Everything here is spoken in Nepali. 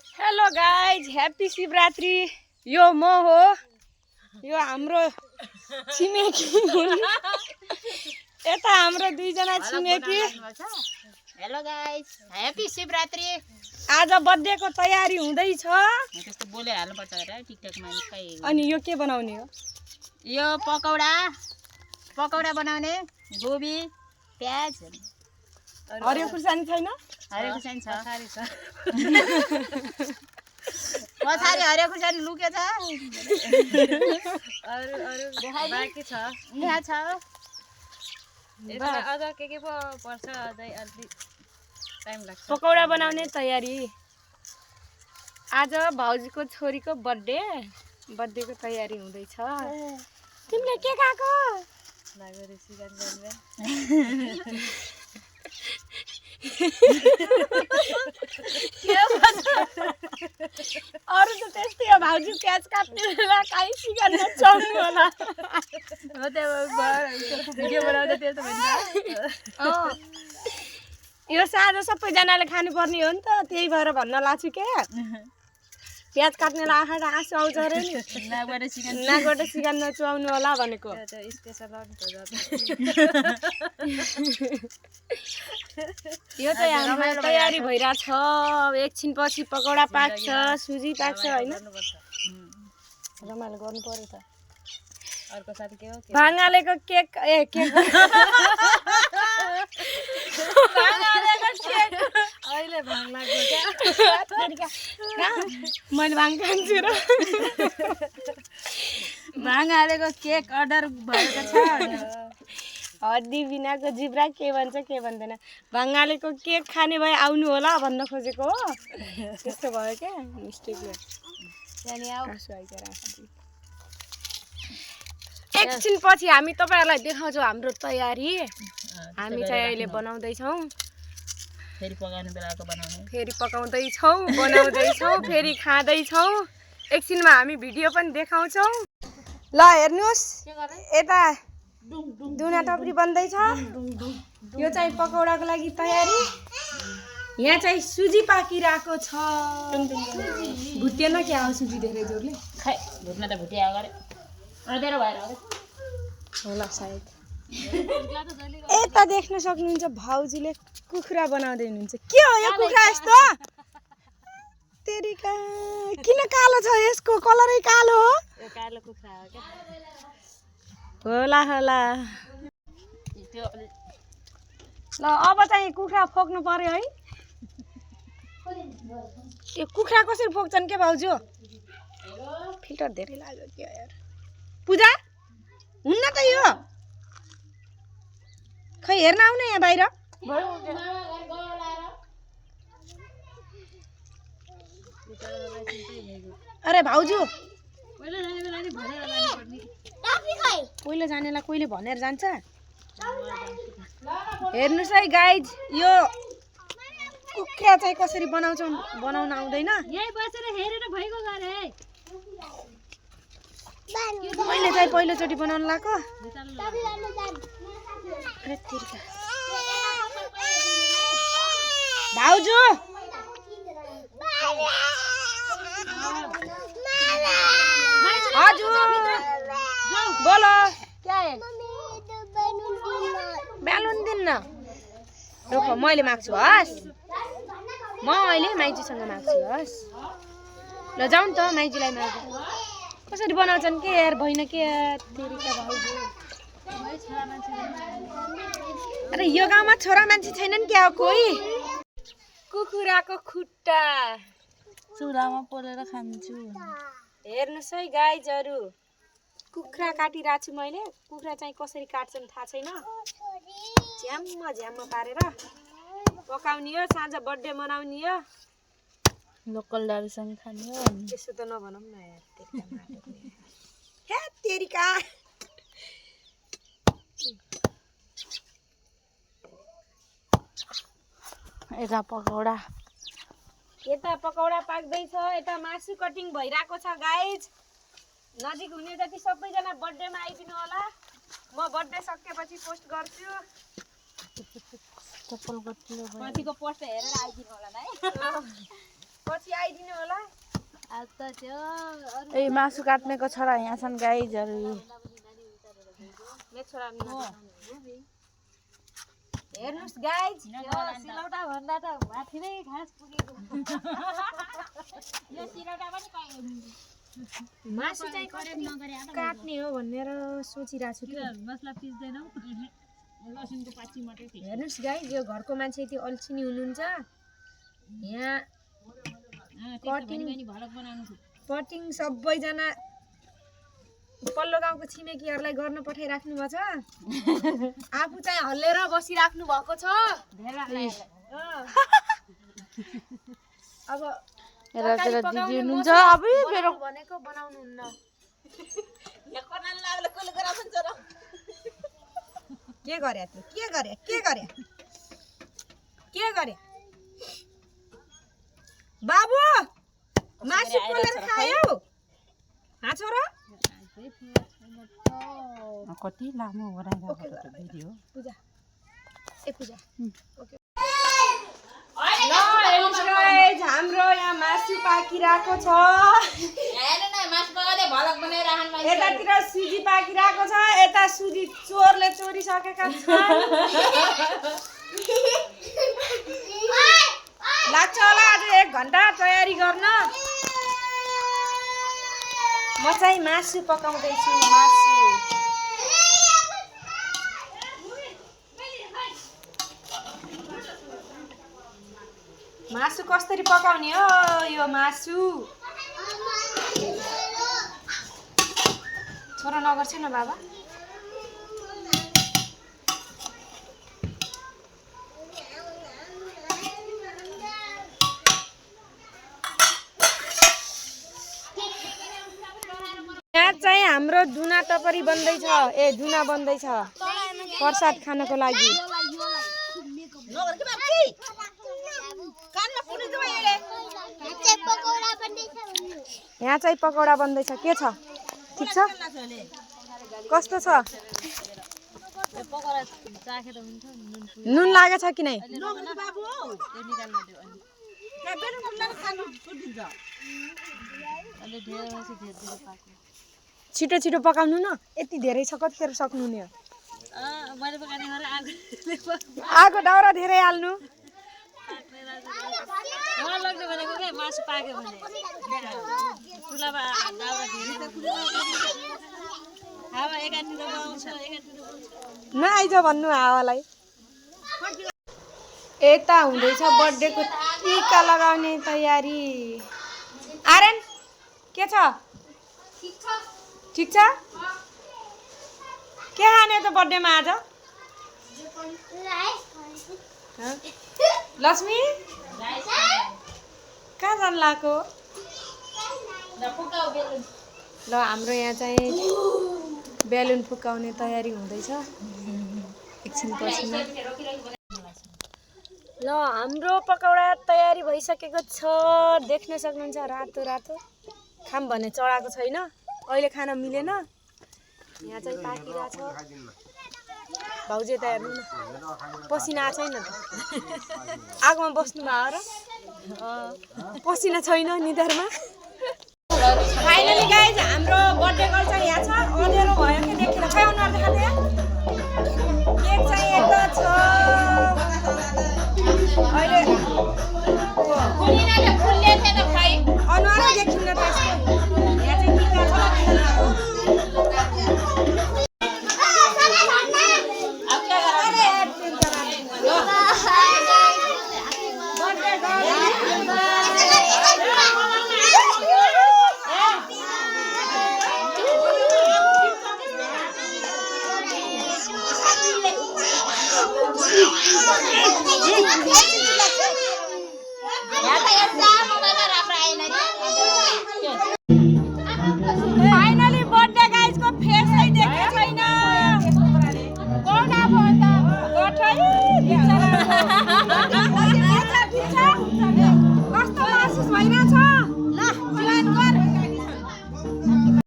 Hello guys, happy Shivaratri. यो म हो, यो हाम्रो छिमेकी हुन्। यता हाम्रो दुईजना छिमेकी। Hello guys, happy Shivaratri. आज बर्थडेको तयारी हुँदैछ। त्यस्तो बोलेर हाल्नुपर्छ अरे टिकटकमा निकै। अनि यो के बनाउने हो? यो पकौडा बनाउने, गोबी प्याज। हरियो खुर्सानी छैन? हरियो खुर्सानी छ। पछाडि हरियो खुर्सानी लुकेछ। अरू बाँकी छ। यहाँ छ। यसमा अझ के पो पर्छ, अझै अलि टाइम लाग्छ। पकौडा बनाउने तयारी। आज भाउजूको छोरीको बर्थडेको तयारी हुँदैछ। तिमीले के खाएको? लागेर सिगान जाने अरू त त्यस्तै हो, भाउजू प्याज काट्ने बेला काहीँ सिगान नचाउनु होला। हो त्यहाँ भिडियो बनाउँदा त्यो त भन्छ। यो साँझ सबैजनाले खानुपर्ने हो नि त, त्यही भएर भन्न लाग्छु के प्याज काट्नेलाई आँखा आँसु आउँछ अरे नि। नाकबाट सिगान नचुहाउनु होला भनेको। यो चाहिँ हाम्रो तयारी भइरहेछ। एकछिनपछि पकौडा पाक्छ, सुजी पाक्छ होइन। रमाइलो गर्नु पर्यो त। अर्को साथी के हो? भाङालेको केक अहिले भाङ लाग्यो मैले भाङ खान्छु र। भाङ हालेको केक अर्डर भएको छ। हड्डी बिनाको जिब्रा के भन्छ के भन्दैन। भाङालेको केक खाने भए आउनु होला भन्न खोजेको हो। त्यस्तो भयो क्या मिस्टेकले। एकछिन पछि हामी तपाईँहरूलाई देखाउँछौँ हाम्रो तयारी। हामी चाहिँ अहिले बनाउँदैछौँ, फेरि पकाउने बेलाको बनाउने, फेरि पकाउँदैछौँ, बनाउँदैछौँ, फेरि खाँदैछौँ। एकछिनमा हामी भिडियो पनि देखाउँछौँ। ल हेर्नुहोस्, यता दुना टपरी बन्दैछ। यो चाहिँ पकौडाको लागि तयारी। यहाँ चाहिँ सुजी पाकिरहेको छ। भुटेन क्या हो सुजी धेरै जोरले? खै भुट्न त भुटिया गरे अँधेरो भएर होला सायद। यता देख्न सक्नुहुन्छ भाउजूले कुखुरा बनाउँदै हुनुहुन्छ। के हो यो कुखुरा यस्तो? तेरिका किन कालो छ? यसको कलरै कालो हो। यो कालो कुखुरा हो क्या? होला होला। ल अब चाहिँ कुखुरा फोक्नु पर्यो है। यो कुखुरा कसरी फोक्छन् के भाउजू? फिल्टर धेरै लाग्यो क्या यार। पूजा हुन्न त यो। खै हेर्न आउने यहाँ बाहिर। अरे भाउजू पहिलो जानेलाई कोहीले भनेर जान्छ। हेर्नुहोस् है गाइज, यो कुखुरा चाहिँ कसरी बनाउन आउँदैन। यही बसेर हेरेर भइगयो गरे। मैले चाहिँ पहिलोचोटि बनाउन लाग्यो। भाउजू हजुर बोलो। क्या है? बेलुन दिन्न। रुख मैले माग्छु हस्। म अहिले माइजूसँग माग्छु हस्। ल जाउँ त माइजूलाई माग्छु। कसरी बनाउँछन् के यार भएन के यार तेरिका भाउजू। अरे यो गाउँमा छोरा मान्छे छैनन् क्या कोही? कुखुराको खुट्टा चुलामा पोलेर खान्छु। हेर्नुहोस् है गाइजहरू, कुखुरा काटिरहेको छु मैले। कुखुरा चाहिँ कसरी काट्छन् थाहा छैन। झ्याम्म पारेर पकाउने हो। साँझ बर्थडे मनाउने हो। लोकल दारूसँग खाने हो। त्यसो त नभनौँ न यार। हे तेरिका यता पकौडा पाक्दैछ। यता मासु कटिङ भइरहेको छ गाइज। नजिक हुने जति सबैजना बर्थडेमा आइदिनु होला। म बर्थडे सकेपछि पोस्ट गर्छु। पछिको पोस्ट हेरेर आइदिनु होला है। पछि आइदिनु होला। आज त त्यो ए मासु काट्नेको छोरा यहाँ छन् गाइजहरू। हेर्नुस् गाइज, सिलौटा भन्दा त माथि नै घाँस पुगेको। यो सिलौटा पनि मासु चाहिँ काट्ने हो भनेर सोचिरहेको छु कि मसला पिस्दैनौ लसुनको पाची मात्रै पिस। हेर्नुस् गाइज, यो घरको मान्छे यति अल्छिनी हुनुहुन्छ। यहाँ कटिङ सबैजना पल्लो गाउँको छिमेकीहरूलाई गर्न पठाइराख्नु भएको छ। आफू चाहिँ हल्लेर बसिराख्नु भएको छ। अब यतातिर दिदी हुनुहुन्छ। अब मेरो भनेको बनाउनुहुन्न। के गरे त्यो? के गरे? के गरे? के गरे? बाबु मासु पोलेर खायौ? हाँ छोरा? कति लामो बनाइरहेको भिडियो। पूजा ए पूजा ओके। ल हेर्नुस् गाइज, हाम्रो यहाँ मासु पाकिरहेको छ। यतातिर सुजी पाकिरहेको छ। यता सुजी चोरले चोरिसकेका छन्। लाग्छ होला आज 1 घन्टा तयारी गर्न। म चाहिँ मासु पकाउँदैछु। मासु कसरी पकाउने हो यो मासु? छोरा नगर्छु न बाबा। यहाँ चाहिँ हाम्रो दुना टपरी बन्दैछ। ए दुना बन्दैछ प्रसाद खानको लागि। यहाँ चाहिँ पकौडा बन्दैछ। के छ? ठिक छ? कस्तो छ? नुन लागेछ कि नै? छिटो छिटो पकाउनु न। यति धेरै छ, कतिखेर सक्नु नि? आगो दाउरा धेरै हाल्नु। मासु पाक्यो भने चुलामा दाउरा हावा एकातिर आउँछ एकातिर नआइज भन्नु हावालाई। यता हुँदैछ बर्थडेको टिका लगाउने तयारी। आर्यन के छ? ठिक छ? के खाने त बर्थडेमा आज? लक्ष्मी कहाँ जान लाको? ल हाम्रो यहाँ चाहिँ बेलुन फुकाउने तयारी हुँदैछ। एकछिन पछि ल हाम्रो पकौडा तयारी भइसकेको छ। देख्न सक्नुहुन्छ रातो रातो। खाम भने चढाएको छैन, अहिले खान मिलेन। यहाँ चाहिँ पाकिरहेछ। भाउजू त हेर्नु न, पसिना छैन त? आगोमा बस्नु भयो र? पसिना छैन निधारमा। फाइनली गाइज हाम्रो बर्थडे गर्ल चाहिँ यहाँ छ। अँध्यारो भयो कि देखेन? खै अनुहार देखाएको केक चाहिँ यता छ। अहिले अनुहारै देखिन्न त यसको। यहाँ चाहिँ टिका छ। Ya,